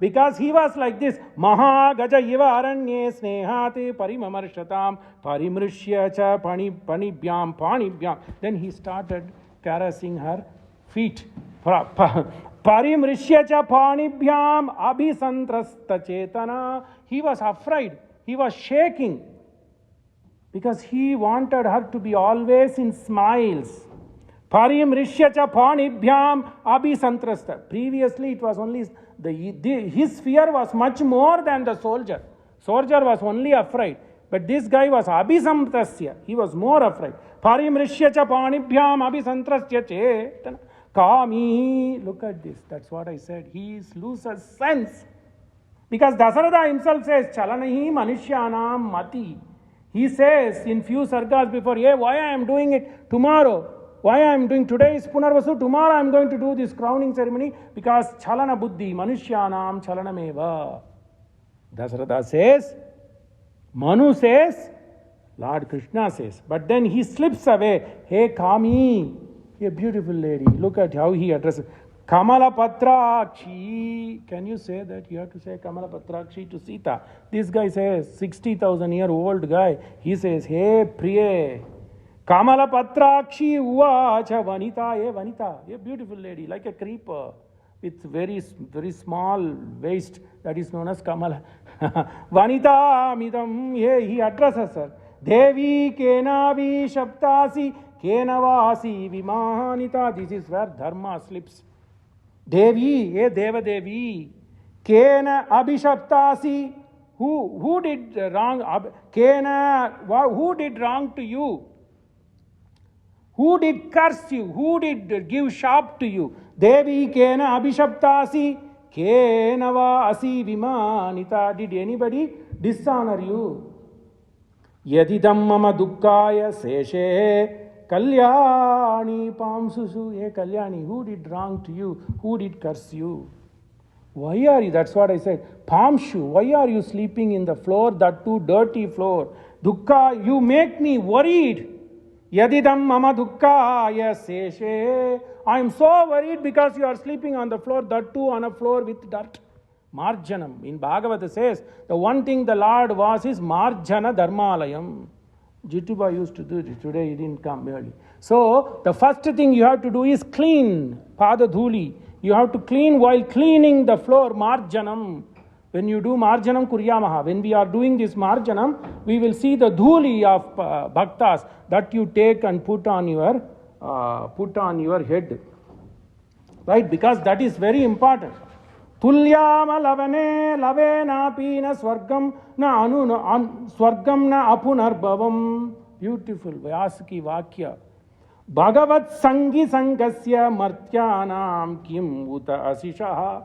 Because he was like this. Maha gaja iva aranye snehati parimamarshatam parimrishya cha panibhyam. Then he started caressing her feet. Parimrishya cha panibhyam abhisantrasta chetana. He was afraid. He was shaking. Because he wanted her to be always in smiles. Parimrishya cha panibhyam abhisantrasta. Previously it was only his fear was much more than the soldier. Soldier was only afraid. But this guy was abhisamtrasya. He was more afraid. Parimrishya cha panibhyam abhisantrasya chetana. Kami. Look at this. That's what I said. He loses sense. Because Dasarata himself says, Chalanahi manushyanam mati. He says in few sargas before, why I am doing it tomorrow? Why I am doing today is Punarvasu, tomorrow I am going to do this crowning ceremony because Chalana Buddhi, Manushyanam Chalanameva. Dasarata says, Manu says, Lord Krishna says. But then he slips away. Hey Kami, a beautiful lady. Look at how he addresses. Kamala Patrakshi. Can you say that? You have to say Kamala Patrakshi to Sita. This guy says, 60,000-year-old guy. He says, hey Priye. Kamala Patrakshi uvacha vanita, vanita. A beautiful lady, like a creeper with very, very small waist that is known as Kamala. Vanita midam, he addresses her. Devi kenavi shaptasi kenavasi vimanita. This is where dharma slips. Devi, Deva Devi. Kena abhishaptasi. Who did wrong? Who did wrong to you? Who did curse you? Who did give sharp to you? Devi kena abhishaptasi. Kena va asi vimanita. Did anybody dishonor you? Yadidam mama dukkaya seshe kalyani pamsusu. Hey Kalyani, who did wrong to you? Who did curse you? Why are you, that's what I said, Pamshu, why are you sleeping in the floor, that too dirty floor? Dukkha, you make me worried. Yadidam mama dukkaya seshe. I am so worried because you are sleeping on the floor, that too on a floor with dirt. Marjanam. In Bhagavata says, the one thing the Lord was is Marjana Dharmalayam. Jituba used to do it. Today he didn't come early. So, the first thing you have to do is clean. Pada dhuli. You have to clean while cleaning the floor. Marjanam. When you do Marjanam Kuryamaha. When we are doing this Marjanam, we will see the dhuli of bhaktas that you take and put on your head. Right? Because that is very important. Tulyama lavane lavenapi na swargam na swargam na apunarbhavam. Beautiful Vyasaki Vakya. Bhagavat sangi sangasya martyanam kim uta asishaha.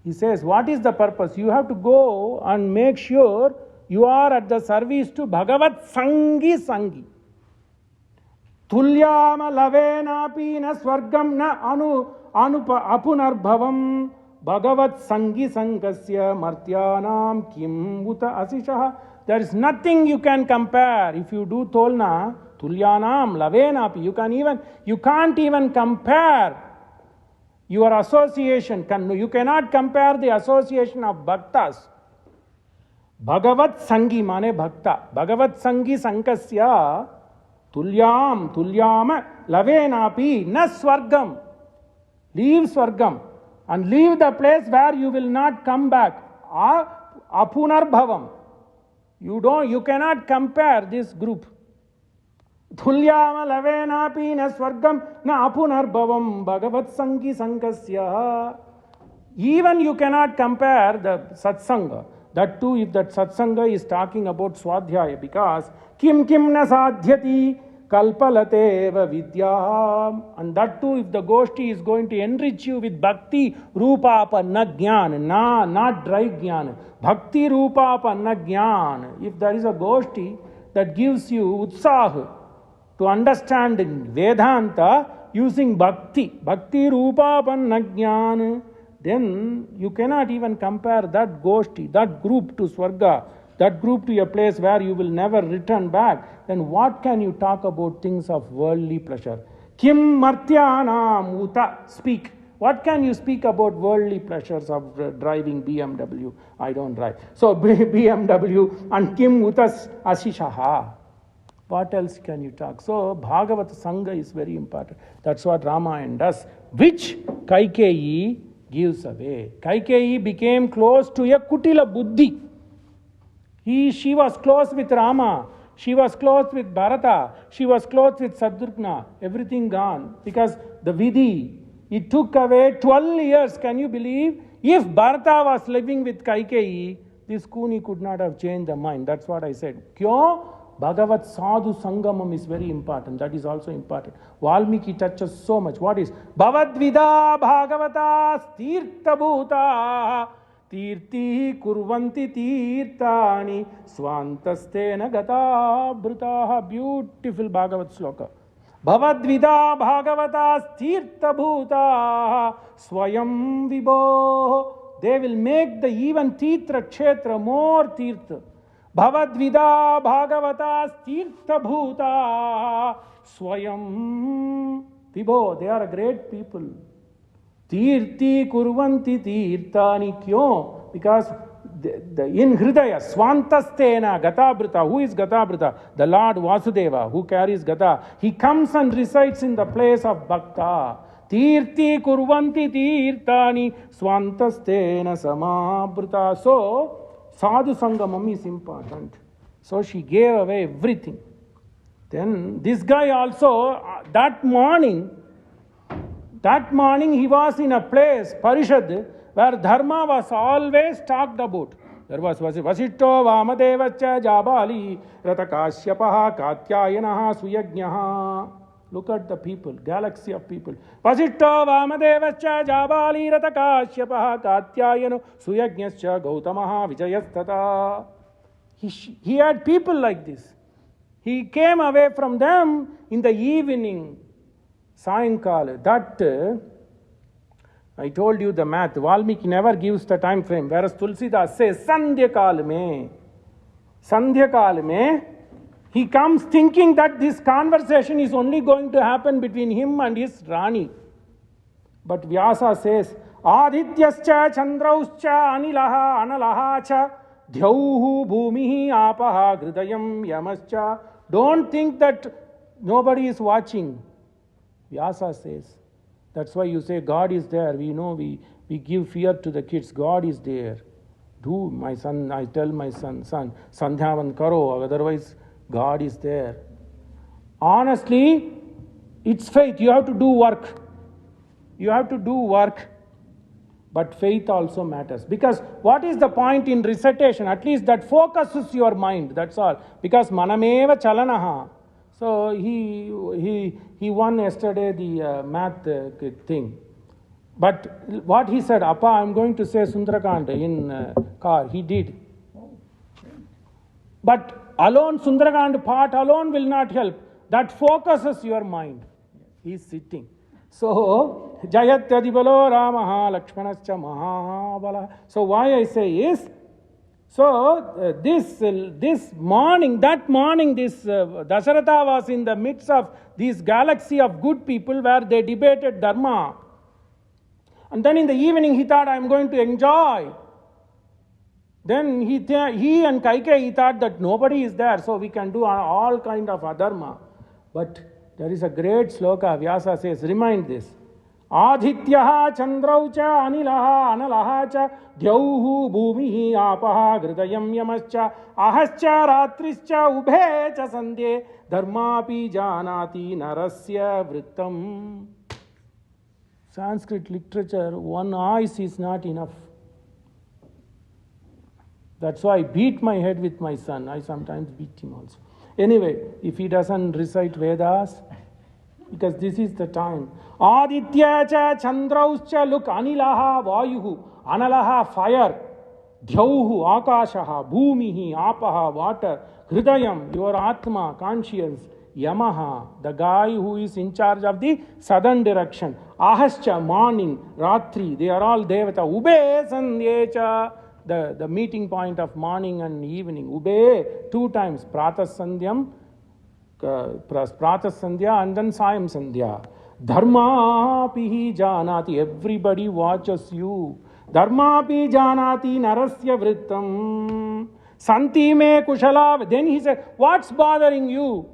He says, what is the purpose? You have to go and make sure you are at the service to Bhagavat sangi. Tulyama lavenapi na swargam na apunarbhavam. Bhagavat sangi sangasya martyanam kim uta asishaha. There is nothing you can compare. If you do tolna, tulyanam lavenapi, you can't even compare your association. You cannot compare the association of bhaktas. Bhagavat sangi mane bhakta. Bhagavat sangi sankasya tulyama lavenapi na swargam. Leave swargam and leave the place where you will not come back. Apunarbhavam. You cannot compare this group. Thulyama lavenapi na swargam na apunarbhavam bhagavat sangi sankasya. Even you cannot compare the satsanga. That too, if that satsanga is talking about swadhyaya, because kim na sadhyati kalpalateva vidya. And that too, if the goshti is going to enrich you with bhakti rupapanna jnana, not dry jnana, bhakti rupapanna jnana. If there is a goshti that gives you utsah to understand Vedanta using bhakti rupapanna jnana, then you cannot even compare that goshti, that group to Swarga, that group to a place where you will never return back. Then what can you talk about things of worldly pleasure? Kim martyanam uta. Speak. What can you speak about worldly pleasures of driving BMW? I don't drive. So BMW and kim utas asishaha. What else can you talk? So Bhagavata Sangha is very important. That's what Ramayan does. Which Kaikeyi gives away. Kaikeyi became close to a Kutila Buddhi. She was close with Rama. She was close with Bharata. She was close with Sadrugna. Everything gone. Because the Vidhi, it took away 12 years. Can you believe? If Bharata was living with Kaikeyi, this Kuni could not have changed the mind. That's what I said. Kyo? Bhagavat Sadhu Sangamam is very important. That is also important. Valmiki touches so much. What is? Bhavadvida Bhagavata Tirtha Bhuta Tirti Kurvanti Tirtani Swantastena Gata Brutaha. Beautiful Bhagavat sloka. Bhavadvida Bhagavata Tirtha Bhuta Swayam Vibho. They will make the even Titra Kshetra more Tirtha. Bhavadvida Bhagavata Tirtha Bhuta Swayam Vibho. They are a great people. Tirti Kurvanti Tirtani Kyo. Because in Hridaya, Swantastena Gatabrita. Who is Gatabrita? The Lord Vasudeva, who carries Gata. He comes and resides in the place of Bhakta. Tirti Kurvanti Tirtani Swantastena Samabrita. So, Sadhu Sangamam is important. So she gave away everything. Then this guy also, that morning he was in a place, Parishad, where dharma was always talked about. There was Vasitto Vamadevacha Jabali Ratakashyapaha Katyayanaha Suyagnaha. Look at the people, galaxy of people. Vasitto Vamadevacha Jabali Ratakashyapaha Katyayano Suyagnascha Gautamaha Vijayastata. He had people like this. He came away from them in the evening, Sayankala. That, I told you the math. Valmiki never gives the time frame, whereas Tulsidas says, Sandhya Kal mein. Sandhya Kal mein. He comes thinking that this conversation is only going to happen between him and his Rani. But Vyasa says, Adityascha Chandrauscha Anilaha Analaha cha Dhyauhu Bhumihi Apaha Gridayam Yamascha. Don't think that nobody is watching. Vyasa says. That's why you say God is there. We know we give fear to the kids. God is there. Do, my son, I tell my son, Sandhyavan karo, otherwise God is there. Honestly, it's faith. You have to do work. You have to do work. But faith also matters. Because what is the point in recitation? At least that focuses your mind. That's all. Because Manam Eeva Karanam. So he won yesterday the math thing. But what he said, Appa, I'm going to say Sundarakand in car. He did. But alone, Sundarakand part alone will not help. That focuses your mind. He's sitting. So, Jayatyadibalo Ramaha Lakshmanascha Mahabala. So why I say is, so this morning, Dasharatha was in the midst of this galaxy of good people where they debated Dharma. And then in the evening he thought, I'm going to enjoy. Then he and Kaikeyi thought that nobody is there, so we can do all kind of adharma. But there is a great sloka, Vyasa says, remind this. Adhityaha Chandraucha Anilaha Analahacha Dhyauhu Bhumihi Apaha Gridayam Yamascha Ahascha Ratrischa Ubhecha Sandhye Dharmapi Janati Narasya Vrittam. Sanskrit literature, one eyes is not enough. That's why I beat my head with my son. I sometimes beat him also. Anyway, if he doesn't recite Vedas, because this is the time. Aditya cha Chandrauscha, look, Anilaha Vayuhu, Analaha fire, Dhyauhu Akashaha, Bhumihi Apaha water, Hridayam your Atma conscience, Yamaha the guy who is in charge of the southern direction, Ahascha morning, Ratri they are all Devata, Ube Sandhyecha the meeting point of morning and evening, Ube 2 times, Pratas Sandhyam, Pratas Sandhya and then Sayam Sandhya. Dharma pihi janati, everybody watches you. Dharma pi janati narasya vrittam. Santi me kushala. Then he said, what's bothering you?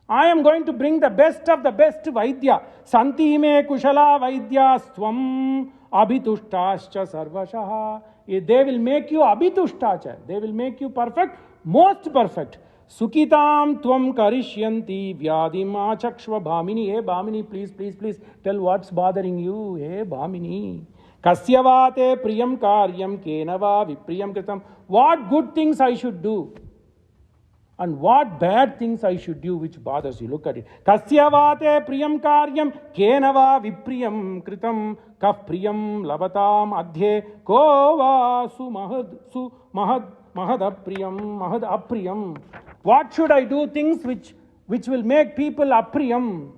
I am going to bring the best of the best Vaidya. Santi me kushala Vaidya swam abhitushtascha sarvashaha. They will make you abhitushtacha. They will make you perfect, most perfect. Sukhitam tvam karishyanti vyadim achakshva bhamini. Hey Bhamini, please tell what's bothering you. Hey Bhamini. Kasyavate priyam karyam kenava vipriyam kritam. What good things I should do and what bad things I should do which bothers you. Look at it. Kasyavate priyam karyam kenava vipriyam kritam kaf priyam lavatam adhye kova mahad apriyam. What should I do? Things which will make people apriyam.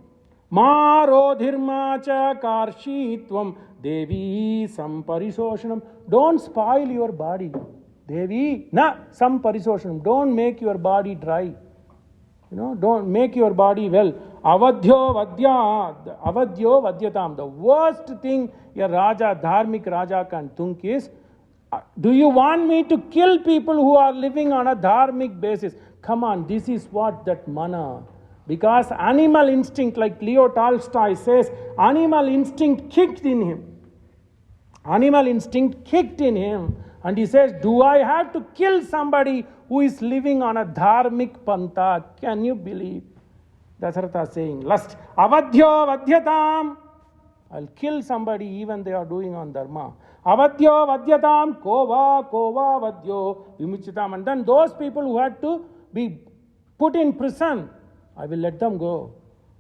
Marodhirma cha karshitvam devi samparisoshanam. Don't spoil your body. Devi na samparisoshanam. Don't make your body dry. Don't make your body well. Avadhyo vadyatam. The worst thing a Raja, Dharmik Raja can think is, do you want me to kill people who are living on a dharmic basis? Come on, this is what that mana. Because animal instinct, like Leo Tolstoy says, animal instinct kicked in him. Animal instinct kicked in him. And he says, do I have to kill somebody who is living on a dharmic pantha? Can you believe? Dasharatha saying, lust. Avadhyo vadhyatam. I'll kill somebody even they are doing on dharma. Avadyo vadyatam kova vadyo vimuchitam. And then those people who had to be put in prison, I will let them go.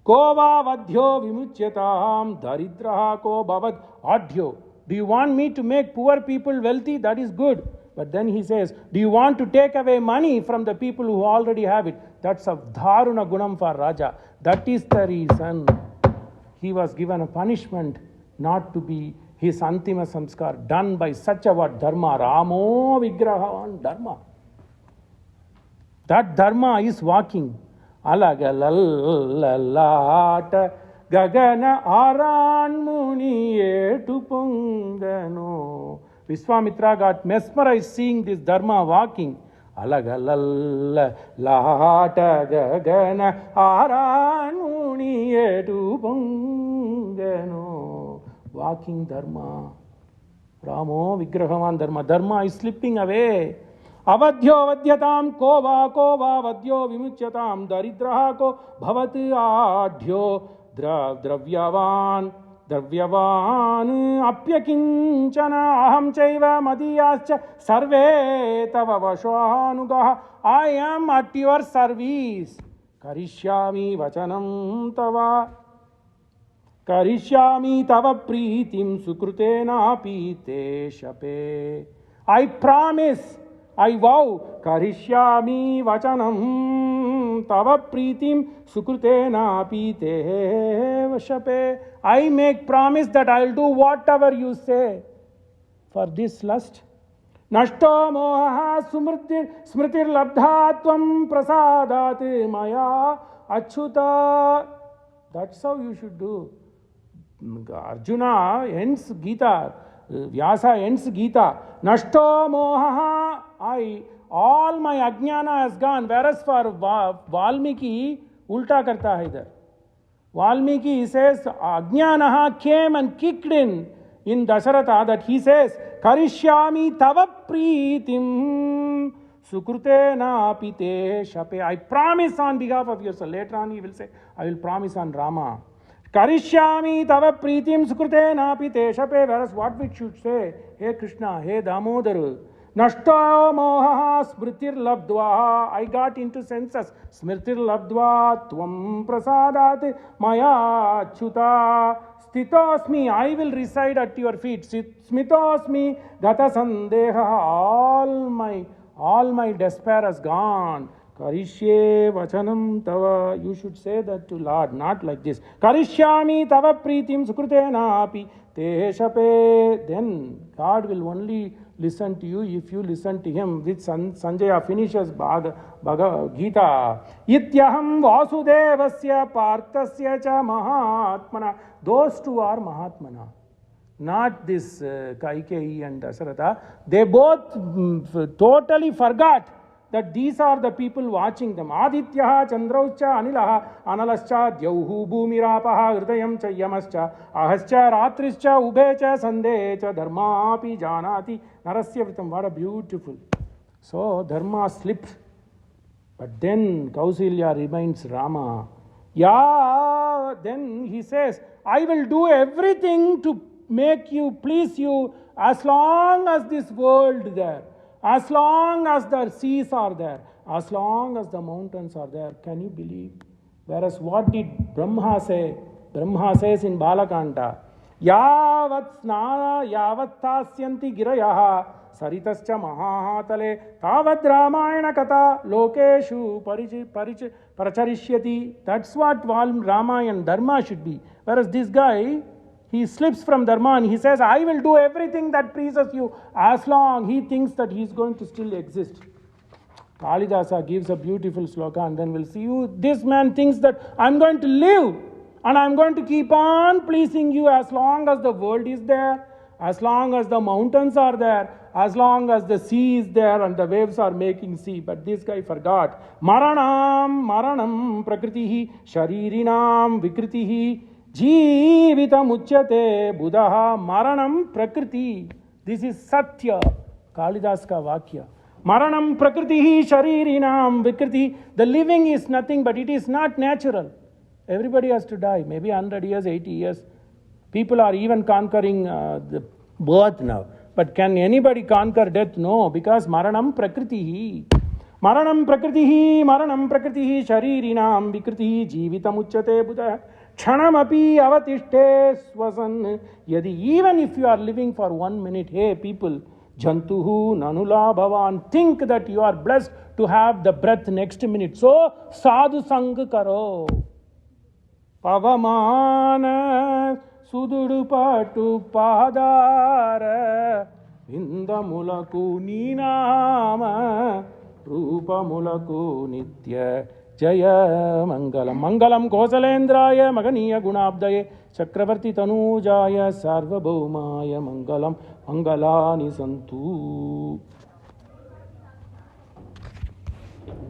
Kova vadyo vimuchyatam daridraha ko bavad adhyo. Do you want me to make poor people wealthy? That is good. But then he says, do you want to take away money from the people who already have it? That's a dharuna gunam for Raja. That is the reason he was given a punishment not to be his antima samskar done by such a what? Dharma. Ramo vigrahavan dharma. That dharma is walking. Alagalallalata gagana aran muni etu pongano. Vishwamitra got mesmerized seeing this dharma walking. Alagalallalata gagana aran muni etu pongano. Walking dharma. Ramo vigrahavan dharma. Dharma is slipping away. Avadhyo vadyatam kova vadyo vimuchyatam daridraha ko bhavati adhyo dravyavan apyakinchana aham chaiva madiyascha sarve tava vashvanugaha. I am at your service. Karishyami vachanam tava karishyami tava pritim sukrutena pite shape. I promise, I vow, karishyami vachanam tava pritim sukrutena pite vashape. I make promise that I will do whatever you say for this lust. Nashto moha smritir labdha tvam prasadat maya achyuta. That's how you should do. Arjuna ends Gita. Vyasa ends Gita. Nashto moha. All my ajnana has gone. Whereas for Valmiki, ulta karta hai idhar. Valmiki says, ajnanaha came and kicked in Dasaratha, that he says, karishyami tava pritim sukrutena pite shape. I promise on behalf of yourself. Later on he will say, I will promise on Rama. Karishyami tava pritim sukrutena pite shape. Whereas what we should say, hey Krishna, hey Damodar, nashto moha smritir labdva. I got into senses. Smritir labdva tvam prasadat maya achyuta. Stitosmi, I will reside at your feet. Smitosmi gata sandeha. All my despair has gone. Karishye vachanam tava. You should say that to Lord, not like this. Karishyami tava pritim sukrutena api te shape. Then God will only listen to you if you listen to him. With Sanjaya finishes Bhagavad Gita. Ityaham vasudevasya partasya cha mahatmana. Those two are mahatmana. Not this Kaikeyi and Dasarath. They both totally forgot that these are the people watching them. Adityaha chandraucha anilaha analascha dyauhu bhumirapaha hridayam cha yamascha ahascha ratrischa ubecha sandecha dharmapi janati narasya vritam. What a beautiful. So dharma slipped. But then Kausalya reminds Rama. Yeah, then he says, I will do everything to make you, please you, as long as this world there. As long as the seas are there, as long as the mountains are there. Can you believe? Whereas what did Brahma say? Brahma says in Balakanta, Yavat snana yavat tasyanti girayah saritascha mahahatale tavad ramayana kata lokeshu paracharishyati. That's what Ramayan Dharma should be. Whereas this guy, he slips from Dharma and he says, I will do everything that pleases you as long he thinks that he is going to still exist. Kalidasa gives a beautiful sloka and then we'll see you. This man thinks that I'm going to live and I'm going to keep on pleasing you as long as the world is there, as long as the mountains are there, as long as the sea is there and the waves are making sea. But this guy forgot. Maranam prakritihi sharirinam vikritihi Jivita muchyate buddha maranam prakriti. This is Satya, Kalidas ka Vakya. Maranam prakriti sharirinam vikriti. The living is nothing but it is not natural. Everybody has to die. Maybe 100 years, 80 years. People are even conquering the birth now. But can anybody conquer death? No, because Maranam Prakritihi. Maranam Prakritihi, Maranam Prakritihi, Sharirinam Vikritihi, Jivitamuchyate Buddha. Chanamapi avatishte swasan. Yadi, even if you are living for 1 minute, hey people, Jantuhu Nanula Bhavan, think that you are blessed to have the breath next minute. So, sadhu sang karo. Pavamana Sudurupatu Padara Vindamulaku Ninama Rupa Mulaku Nitya Jaya Mangalam Mangalam Kosalendraya Maganiya Gunabdaye Chakravarti Tanujaya Sarvabhaumaya Mangalam Mangalani Santu.